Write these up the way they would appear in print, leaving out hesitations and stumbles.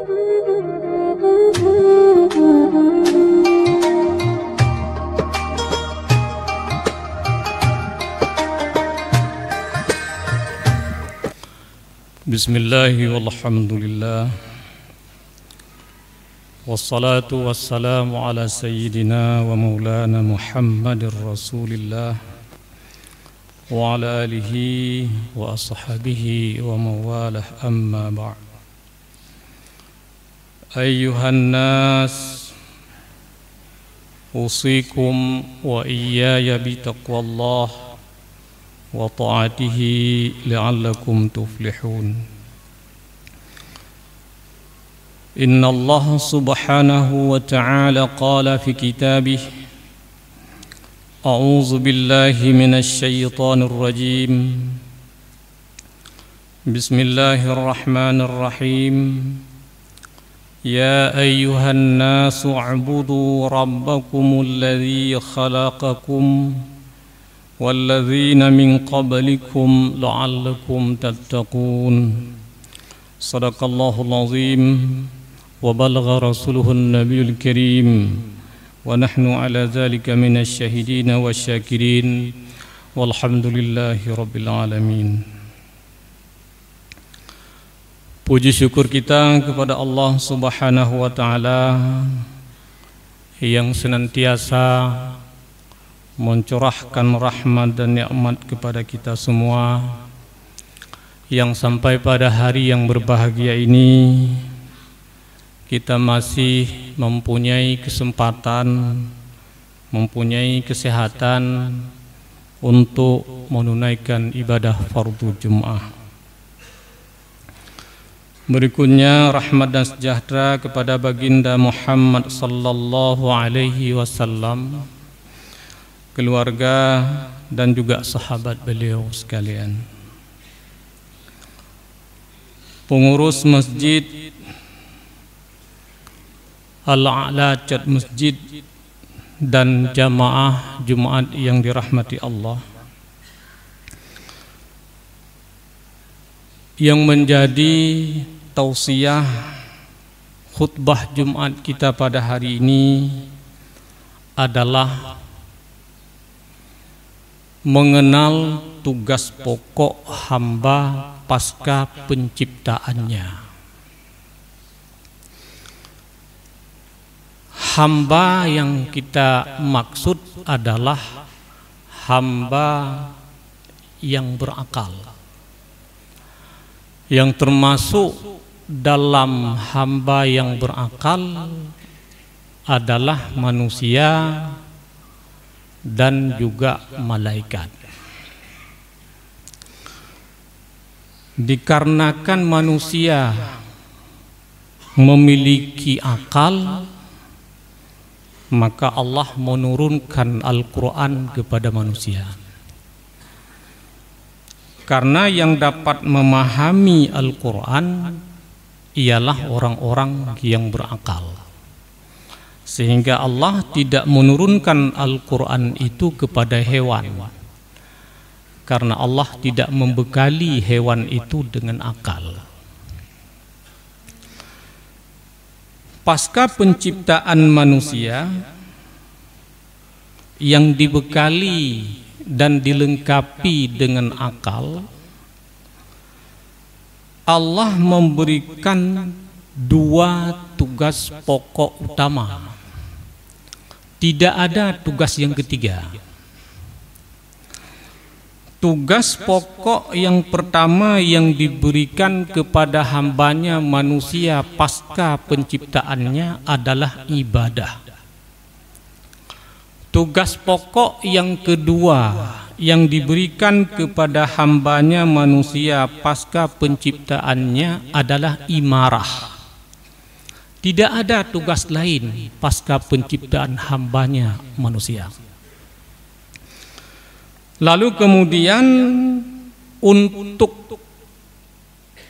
Bismillahi walhamdulillah wassalatu wassalamu ala sayyidina wa maulana Muhammadir Rasulillah wa ala alihi wa ashabihi wa mawalah amma ba'd. Ayyuhan nas, usikum wa iyaya bitaqwallah wa ta'atihi li'allakum tuflihun. Inna Allah subhanahu wa ta'ala qala fi kitabih, a'udzu billahi minasy syaithanir rajim. Bismillahirrahmanirrahim. Ya ayyuhan nasu u'budu rabbakumul ladzi khalaqakum walladzina min qablikum la'allakum tattaqun. Sadaqallahul azim wa balagha rasuluhun nabiyul karim wa nahnu ala dzalika minasy syahidin wasyakirin walhamdulillahi rabbil alamin. Puji syukur kita kepada Allah Subhanahu wa taala yang senantiasa mencurahkan rahmat dan nikmat kepada kita semua, yang sampai pada hari yang berbahagia ini kita masih mempunyai kesempatan, mempunyai kesehatan untuk menunaikan ibadah fardu Jum'ah. Berikutnya rahmat dan sejahtera kepada baginda Muhammad sallallahu alaihi wasallam, keluarga dan juga sahabat beliau sekalian. Pengurus masjid Al-A'la Cat Masjid dan jamaah Jumat yang dirahmati Allah, yang menjadi tausiah khutbah Jumat kita pada hari ini adalah mengenal tugas pokok hamba pasca penciptaannya. Hamba yang kita maksud adalah hamba yang berakal, yang termasuk dalam hamba yang berakal adalah manusia dan juga malaikat. Dikarenakan manusia memiliki akal, maka Allah menurunkan Al-Quran kepada manusia. Karena yang dapat memahami Al-Quran ialah orang-orang yang berakal, sehingga Allah tidak menurunkan Al-Quran itu kepada hewan, karena Allah tidak membekali hewan itu dengan akal. Pasca penciptaan manusia yang dibekali dan dilengkapi dengan akal, Allah memberikan dua tugas pokok utama. Tidak ada tugas yang ketiga. Tugas pokok yang pertama yang diberikan kepada hambanya manusia pasca penciptaannya adalah ibadah. Tugas pokok yang kedua yang diberikan kepada hambanya manusia pasca penciptaannya adalah imarah. Tidak ada tugas lain pasca penciptaan hambanya manusia. Lalu kemudian untuk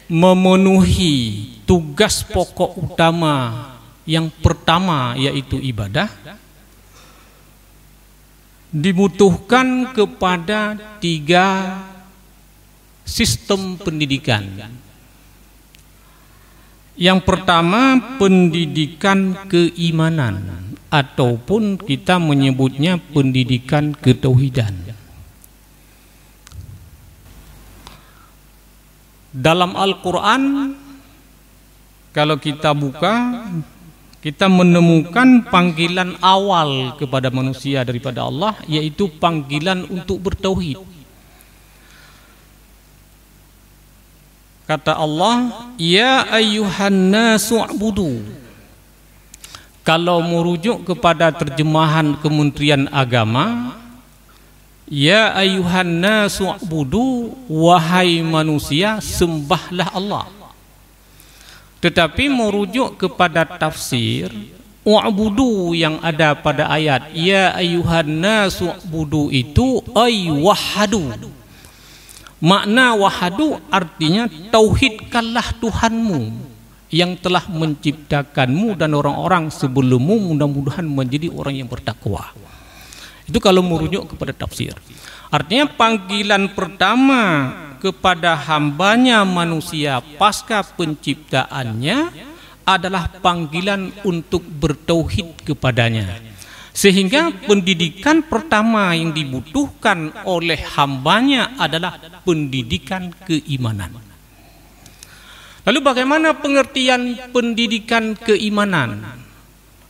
memenuhi tugas pokok utama yang pertama yaitu ibadah, dibutuhkan kepada tiga sistem pendidikan. Yang pertama, pendidikan keimanan, ataupun kita menyebutnya pendidikan ketauhidan. Dalam Al-Quran, kalau kita buka, kita menemukan panggilan awal kepada manusia daripada Allah, yaitu panggilan untuk bertauhid. Kata Allah, ya ayyuhan nasu u'budu. Kalau merujuk kepada terjemahan Kementerian Agama, ya ayyuhan nasu u'budu, wahai manusia, sembahlah Allah. Tetapi merujuk kepada tafsir, u'budu yang ada pada ayat ya ayyuhan nasu u'budu itu ay wahadu. Makna wahadu artinya tauhidkanlah Tuhanmu yang telah menciptakanmu dan orang-orang sebelummu, mudah-mudahan menjadi orang yang bertakwa. Itu kalau merujuk kepada tafsir. Artinya panggilan pertama kepada hambanya manusia pasca penciptaannya adalah panggilan untuk bertauhid kepadanya. Sehingga pendidikan pertama yang dibutuhkan oleh hambanya adalah pendidikan keimanan. Lalu bagaimana pengertian pendidikan keimanan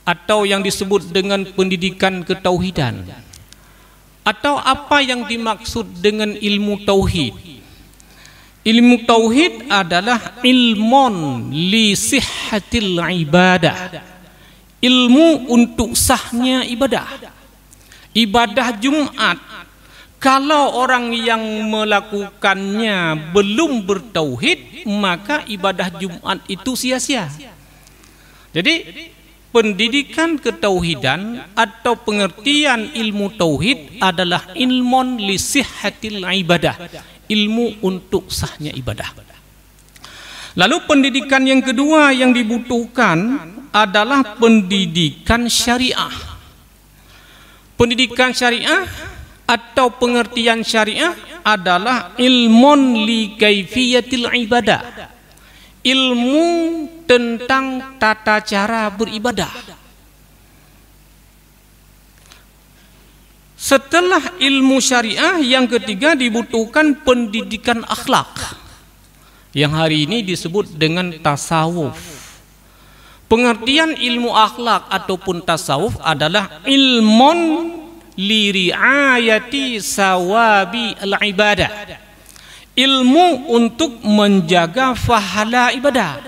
atau yang disebut dengan pendidikan ketauhidan? Atau apa yang dimaksud dengan ilmu tauhid? Ilmu tauhid adalah ilmun li sihhatil ibadah. Ilmu untuk sahnya ibadah. Ibadah Jumat, kalau orang yang melakukannya belum bertauhid, maka ibadah Jumat itu sia-sia. Jadi pendidikan ketauhidan atau pengertian ilmu tauhid adalah ilmun li sihhatil ibadah, ilmu untuk sahnya ibadah. Lalu pendidikan yang kedua yang dibutuhkan adalah pendidikan syariah. Pendidikan syariah atau pengertian syariah adalah ilmun li kaifiyatil ibadah, ilmu tentang tata cara beribadah. Setelah ilmu syariah, yang ketiga dibutuhkan pendidikan akhlak, yang hari ini disebut dengan tasawuf. Pengertian ilmu akhlak ataupun tasawuf adalah ilmun li riayati sawabi al-ibadah, ilmu untuk menjaga pahala ibadah.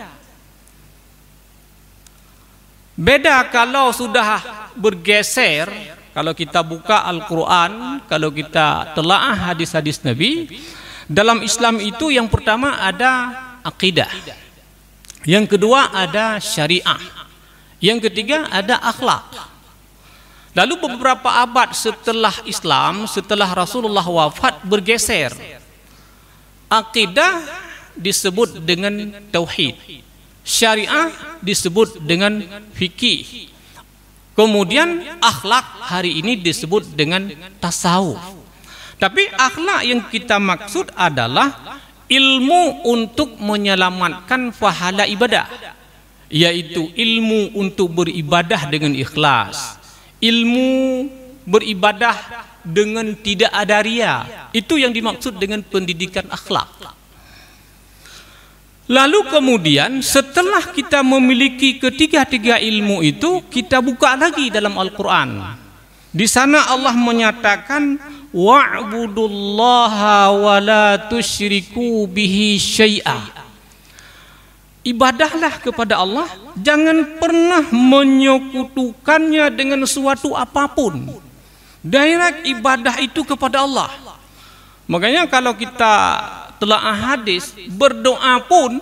Beda kalau sudah bergeser, kalau kita buka Al-Quran, kalau kita telaah hadis-hadis Nabi, dalam Islam itu yang pertama ada akidah, yang kedua ada syariah, yang ketiga ada akhlak. Lalu beberapa abad setelah Islam, setelah Rasulullah wafat, bergeser. Akidah disebut dengan tauhid, syariah disebut dengan fikih, kemudian akhlak hari ini disebut dengan tasawuf. Tapi akhlak yang kita maksud adalah ilmu untuk menyelamatkan pahala ibadah, yaitu ilmu untuk beribadah dengan ikhlas, ilmu beribadah dengan tidak ada ria. Itu yang dimaksud dengan pendidikan akhlak. Lalu kemudian setelah kita memiliki ketiga-tiga ilmu itu, kita buka lagi dalam Al-Quran. Di sana Allah menyatakan wa'budullaha wa la tusyriku bihi syai'a. Ibadahlah kepada Allah, jangan pernah menyekutukannya dengan suatu apapun. Direct ibadah itu kepada Allah. Makanya kalau kita telaah hadis, berdoa pun,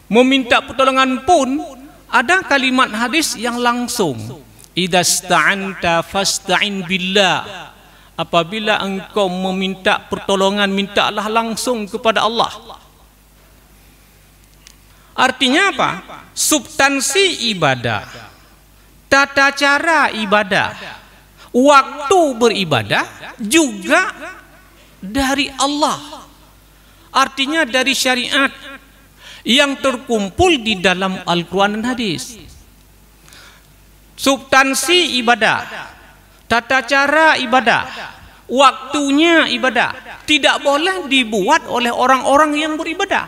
meminta pertolongan pun, ada kalimat hadis yang langsung, idza sta'anta fasta'in billah. Apabila engkau meminta pertolongan, mintalah langsung kepada Allah. Artinya apa? Substansi ibadah, tata cara ibadah, waktu beribadah juga dari Allah. Artinya dari syariat. yang terkumpul di dalam Al-Quran dan hadis. Substansi ibadah, tata cara ibadah, waktunya ibadah tidak boleh dibuat oleh orang-orang yang beribadah.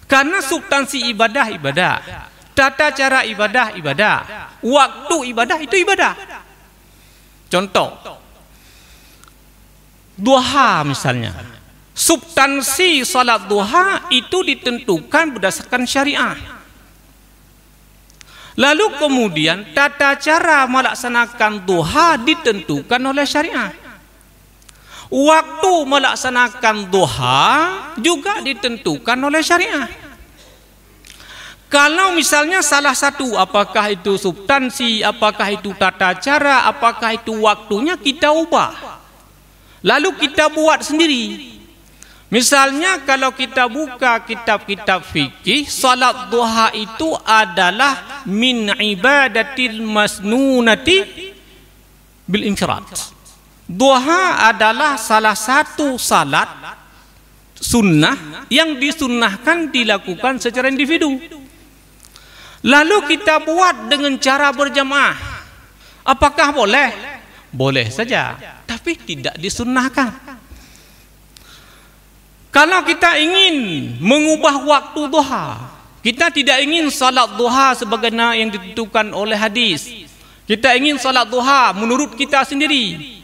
Karena substansi ibadah, tata cara ibadah, waktu ibadah itu ibadah. Contoh, duha misalnya. Substansi salat duha itu ditentukan berdasarkan syariah. Lalu kemudian tata cara melaksanakan duha ditentukan oleh syariah. Waktu melaksanakan duha juga ditentukan oleh syariah. Kalau misalnya salah satu, apakah itu substansi, apakah itu tata cara, apakah itu waktunya, kita ubah. Lalu kita buat sendiri. Misalnya kalau kita buka kitab-kitab fikih, salat duha itu adalah min ibadatil masnunati bil infirad. Duha adalah salah satu salat sunnah yang disunnahkan dilakukan secara individu. Lalu kita buat dengan cara berjamaah. Apakah boleh? Boleh saja, tapi tidak disunnahkan. Kalau kita ingin mengubah waktu duha, kita tidak ingin salat duha sebagaimana yang ditentukan oleh hadis. Kita ingin salat duha menurut kita sendiri.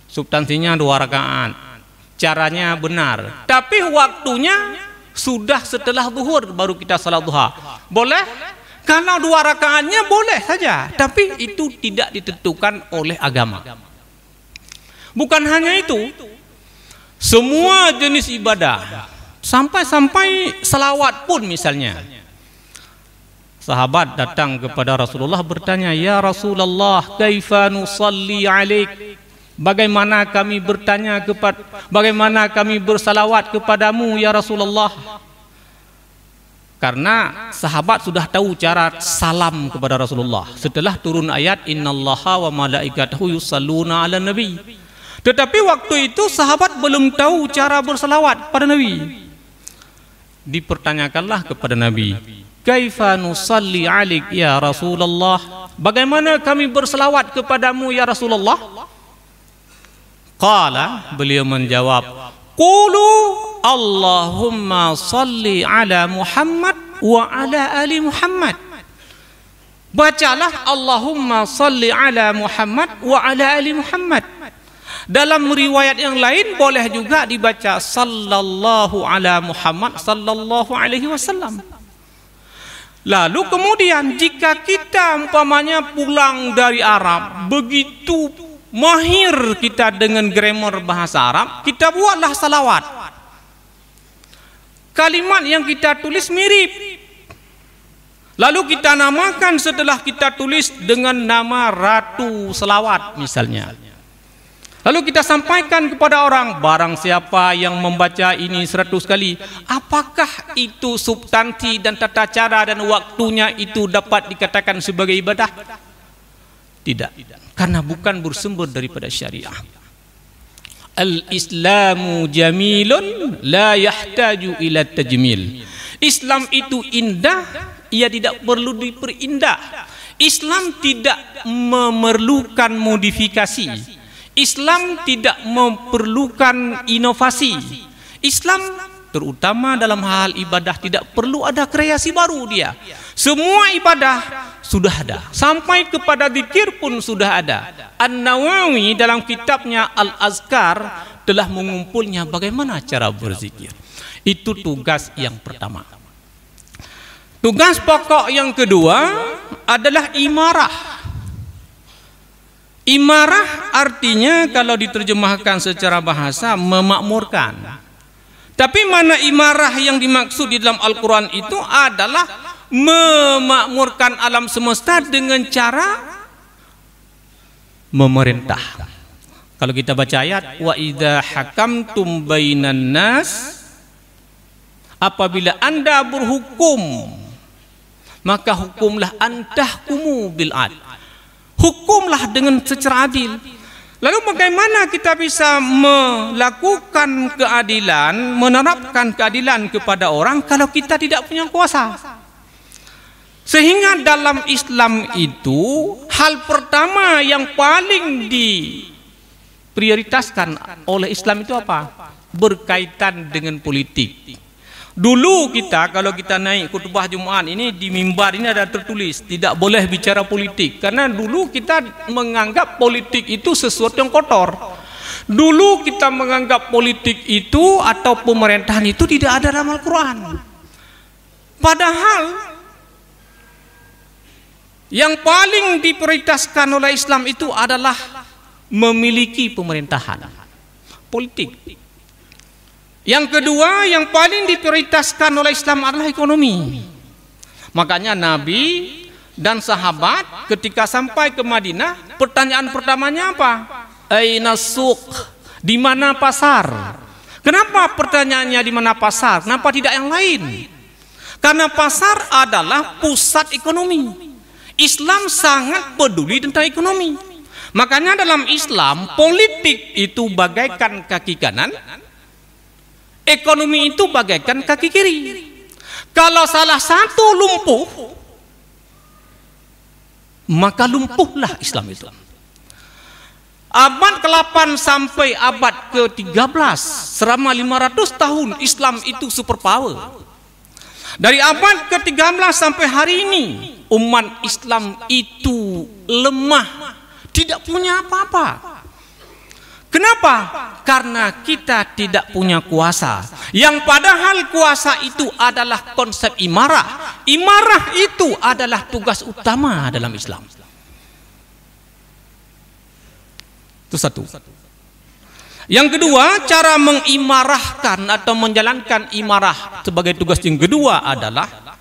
Substansinya 2 rakaat, caranya benar, tapi waktunya sudah setelah zuhur baru kita salat duha. Boleh? Kalau 2 rakaatnya boleh saja, tapi itu tidak ditentukan oleh agama. Bukan hanya itu, semua jenis ibadah, sampai selawat pun misalnya. Sahabat datang kepada Rasulullah bertanya, "Ya Rasulullah, kaifa nusalli alaik?" Bagaimana kami bersalawat kepadamu ya Rasulullah? Karena sahabat sudah tahu cara salam kepada Rasulullah setelah turun ayat innallaha wa malaikatahu yusalluna 'alan nabi. Tetapi waktu itu sahabat belum tahu cara bersalawat pada Nabi. Dipertanyakanlah kepada Nabi, "Kaifa nusalli 'alaik ya Rasulullah?" Bagaimana kami bersalawat kepadamu ya Rasulullah? Qala, beliau menjawab, "Qulu Allahumma salli ala Muhammad wa ala ali Muhammad." Bacalah Allahumma salli ala Muhammad wa ala ali Muhammad. Dalam riwayat yang lain boleh juga dibaca sallallahu ala Muhammad sallallahu alaihi wasallam. Lalu kemudian jika kita umpamanya pulang dari Arab, begitu mahir kita dengan grammar bahasa Arab, kita buatlah salawat. Kalimat yang kita tulis mirip. Lalu kita namakan setelah kita tulis dengan nama Ratu Selawat misalnya. Lalu kita sampaikan kepada orang, barang siapa yang membaca ini 100 kali, apakah itu substansi dan tata cara dan waktunya itu dapat dikatakan sebagai ibadah? Tidak, karena bukan bersumber daripada syariah. Al-Islamu jamilun la yahtaju ila tajmil. Islam itu indah, ia tidak perlu diperindah. Islam tidak memerlukan modifikasi. Islam tidak memerlukan inovasi. Islam terutama dalam hal ibadah tidak perlu ada kreasi baru dia. Semua ibadah sudah ada. Sampai kepada zikir pun sudah ada. An-Nawawi dalam kitabnya Al-Azkar telah mengumpulnya bagaimana cara berzikir. Itu tugas yang pertama. Tugas pokok yang kedua adalah imarah. Imarah artinya kalau diterjemahkan secara bahasa memakmurkan. Tapi mana imarah yang dimaksud di dalam Al-Quran itu adalah memakmurkan alam semesta dengan cara memerintah. Kalau kita baca ayat wa idza hakamtum bainan nas, apabila Anda berhukum maka hukumlah antahkumu bil adl. Hukumlah dengan secara adil. Lalu bagaimana kita bisa melakukan keadilan, menerapkan keadilan kepada orang kalau kita tidak punya kuasa? Sehingga dalam Islam itu hal pertama yang paling diprioritaskan oleh Islam itu apa? Berkaitan dengan politik. Dulu kita kalau kita naik khutbah Jumat ini di mimbar ini ada tertulis tidak boleh bicara politik, karena dulu kita menganggap politik itu sesuatu yang kotor. Dulu kita menganggap politik itu atau pemerintahan itu tidak ada dalam Al-Quran. Padahal yang paling diprioritaskan oleh Islam itu adalah memiliki pemerintahan politik. Yang kedua yang paling diprioritaskan oleh Islam adalah ekonomi. Makanya Nabi dan sahabat ketika sampai ke Madinah, pertanyaan pertamanya apa? Aina suq? Di mana pasar? Kenapa pertanyaannya di mana pasar? Kenapa tidak yang lain? Karena pasar adalah pusat ekonomi. Islam sangat peduli tentang ekonomi. Makanya dalam Islam politik itu bagaikan kaki kanan, ekonomi itu bagaikan kaki kiri. Kalau salah satu lumpuh, maka lumpuhlah Islam itu. Abad ke-8 sampai abad ke-13, selama 500 tahun Islam itu superpower. Dari abad ke-13 sampai hari ini, umat Islam itu lemah, tidak punya apa-apa. Kenapa? Karena kita tidak punya kuasa. Yang padahal kuasa itu adalah konsep imarah. Imarah itu adalah tugas utama dalam Islam. Itu satu. Yang kedua, cara mengimarahkan atau menjalankan imarah sebagai tugas yang kedua adalah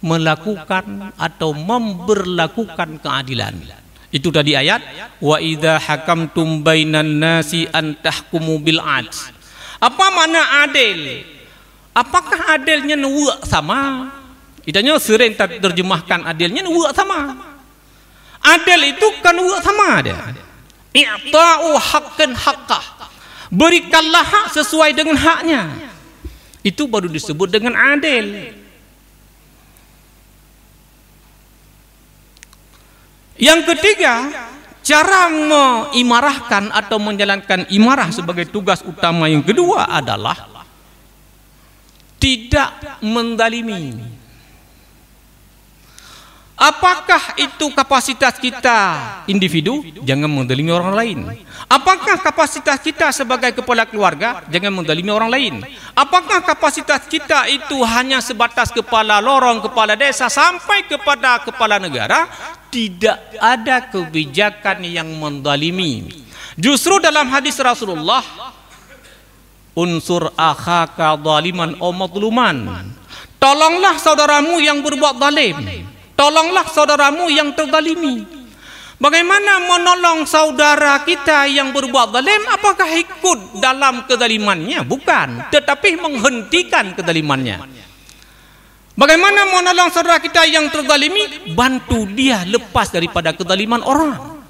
melakukan atau memberlakukan keadilan. Itu tadi ayat wa idza hakamtum bainan nasi an tahkumu bil adl. Apa makna adil? Apakah adilnya nuwa sama? Itanya sering terjemahkan adilnya nuwa sama. Adil itu kan nuwa sama dia. I'ta'u haqqan haqqah. Berikanlah hak sesuai dengan haknya. Itu baru disebut dengan adil. Yang ketiga, cara mengimarahkan atau menjalankan imarah sebagai tugas utama yang kedua adalah tidak mendalimi. Apakah itu kapasitas kita individu? Jangan mendalimi orang lain. Apakah kapasitas kita sebagai kepala keluarga? Jangan mendalimi orang lain. Apakah kapasitas kita itu hanya sebatas kepala lorong, kepala desa sampai kepada kepala negara? Tidak ada kebijakan yang mendalimi. Justru dalam hadis Rasulullah, unsur akhaka zaliman aw madluman. Tolonglah saudaramu yang berbuat zalim. Tolonglah saudaramu yang terzalimi. Bagaimana menolong saudara kita yang berbuat zalim? Apakah ikut dalam kezalimannya? Bukan, tetapi menghentikan kezalimannya. Bagaimana menolong saudara kita yang terzalimi? Bantu dia lepas daripada kezaliman orang.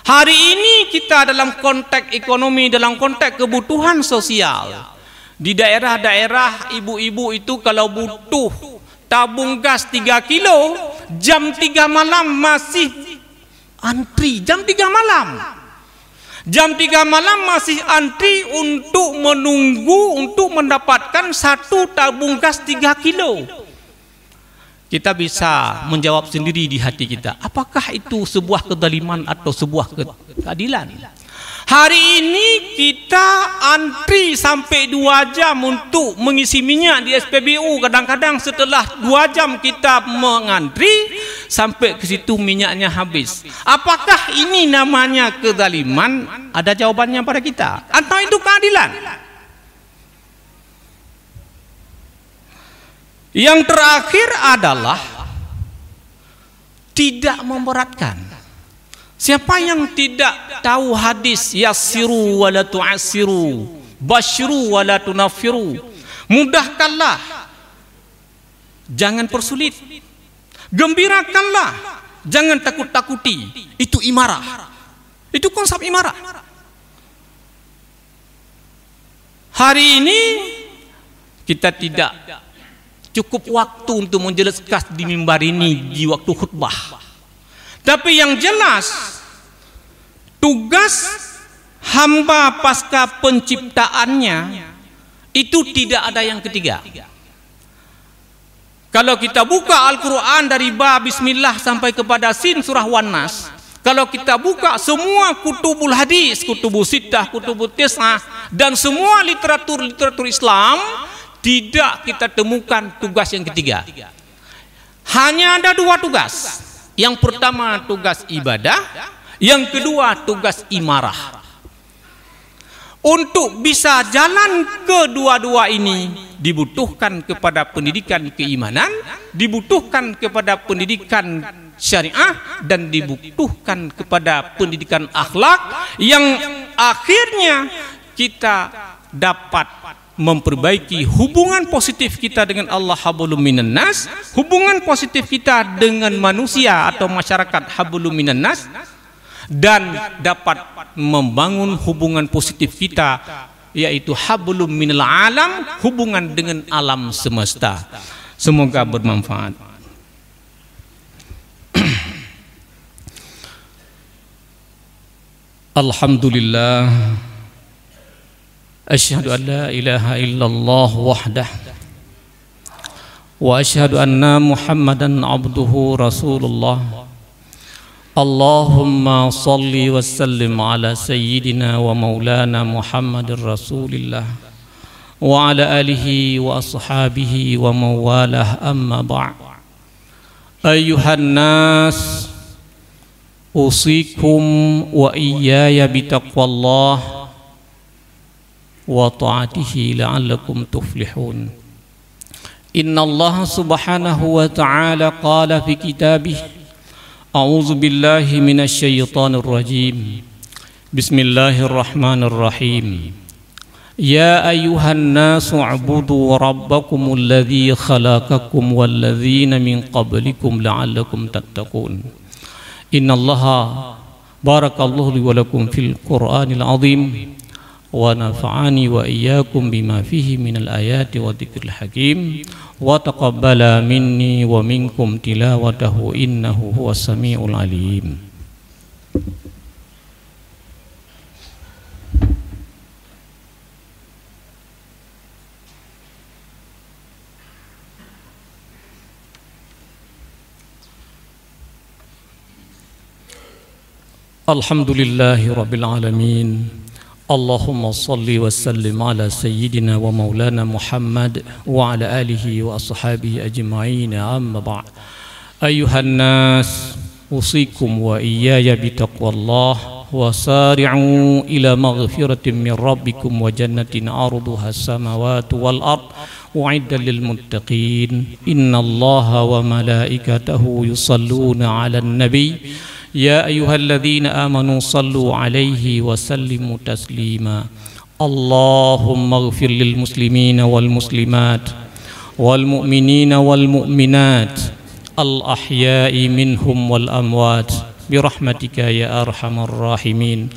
Hari ini kita dalam konteks ekonomi, dalam konteks kebutuhan sosial. Di daerah-daerah ibu-ibu itu kalau butuh tabung gas 3 kilo, jam 3 malam masih antri. Jam 3 malam. Jam 3 malam masih antri untuk menunggu untuk mendapatkan satu tabung gas 3 kilo. Kita bisa menjawab sendiri di hati kita, apakah itu sebuah kezaliman atau sebuah keadilan? Hari ini kita antri sampai 2 jam untuk mengisi minyak di SPBU. Kadang-kadang setelah 2 jam kita mengantri sampai ke situ minyaknya habis. Apakah ini namanya kezaliman? Ada jawabannya pada kita. Atau itu keadilan? Yang terakhir adalah tidak memberatkan. Siapa yang tidak tahu hadis yassiru wa la tu'assiru, basyiru wa la tunaffiru, mudahkanlah, jangan persulit, gembirakanlah, jangan takut-takuti. Itu imarah. Itu konsep imarah. Hari ini kita tidak cukup waktu untuk menjelaskan di mimbar ini di waktu khutbah. Tapi yang jelas, tugas hamba pasca penciptaannya itu tidak ada yang ketiga. Kalau kita buka Al-Quran dari bab Bismillah sampai kepada Sin surah Wan-Nas, kalau kita buka semua kutubul hadis, kutubul sittah, kutubul tis'ah, dan semua literatur Islam, tidak kita temukan tugas yang ketiga. Hanya ada dua tugas. Yang pertama tugas ibadah, yang kedua tugas imarah. Untuk bisa jalan kedua-dua ini dibutuhkan kepada pendidikan keimanan, dibutuhkan kepada pendidikan syariah, dan dibutuhkan kepada pendidikan akhlak yang akhirnya kita dapat memperbaiki hubungan positif kita dengan Allah hablum minan nas, hubungan positif kita dengan manusia atau masyarakat hablum minan nas, dan dapat membangun hubungan positif kita yaitu hablum minal alam, hubungan dengan alam semesta. Semoga bermanfaat. Alhamdulillah, asyhadu an la ilaha illallah wahdah wa asyhadu anna Muhammadan abduhu rasulullah. Allahumma salli wa sallim ala sayyidina wa maulana Muhammadir Rasulillah wa ala alihi wa ashabihi wa mawalah, amma ba'd. Ayuhan nas, usikum wa iyaya bitaqwallah wa ta'atihi la'allakum tuflihun. Inna Allah subhanahu wa ta'ala qala fi kitabih, A'udzu billahi minasy syaithanir rajim. Bismillahirrahmanirrahim. Ya ayyuhan nasu ubudu rabbakumul ladzi khalaqakum wal ladzina min qablikum la'allakum tattaqun. Innallaha barakallahu li wa lakum fil Qur'anil azim wa nafa'ani wa iyyakum bima fihi minal ayati wa dzikril hakim wa taqabbala minni wa minkum tilawatahu innahu huwas samiul alim. Alhamdulillahi rabbil alamin. Allahumma salli wa sallim ala sayyidina wa maulana Muhammad wa ala alihi wa ashabihi ajma'in, amma ba'd. Ayuhan nas, usikum wa iyaya bitaqwallah wa sari'u ila maghfiratin min rabbikum wa jannatin arduha as-samawati wal ard u'iddat lil muttaqin. Innallaha wa malaikatahu yusalluna 'alan nabiy. Ya ayyuhalladzina amanu sallu alaihi wa sallimu taslima. Allahumma ighfir lil muslimina wal muslimat wal mu'minina wal mu'minat al ahya'i minhum wal amwat birahmatika ya arhamar rahimin.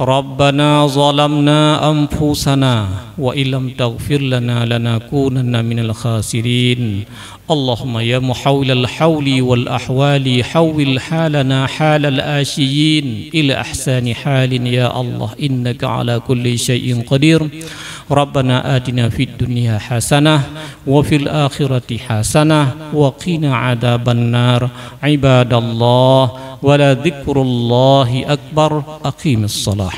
Rabbana zalamna anfusana wa illam taghfir lana lanakunanna minal khasirin. Allahumma ya muhawwilal hawli wal ahwali hawwil halana halal ashiyin ila ahsani halin ya Allah, innaka ala kulli syai'in qadir. Rabbana atina fid dunya hasanah wa fil akhirati hasanah wa qina adzaban nar. Ibadallah, wala dzikrullahi akbar. Aqimis salah.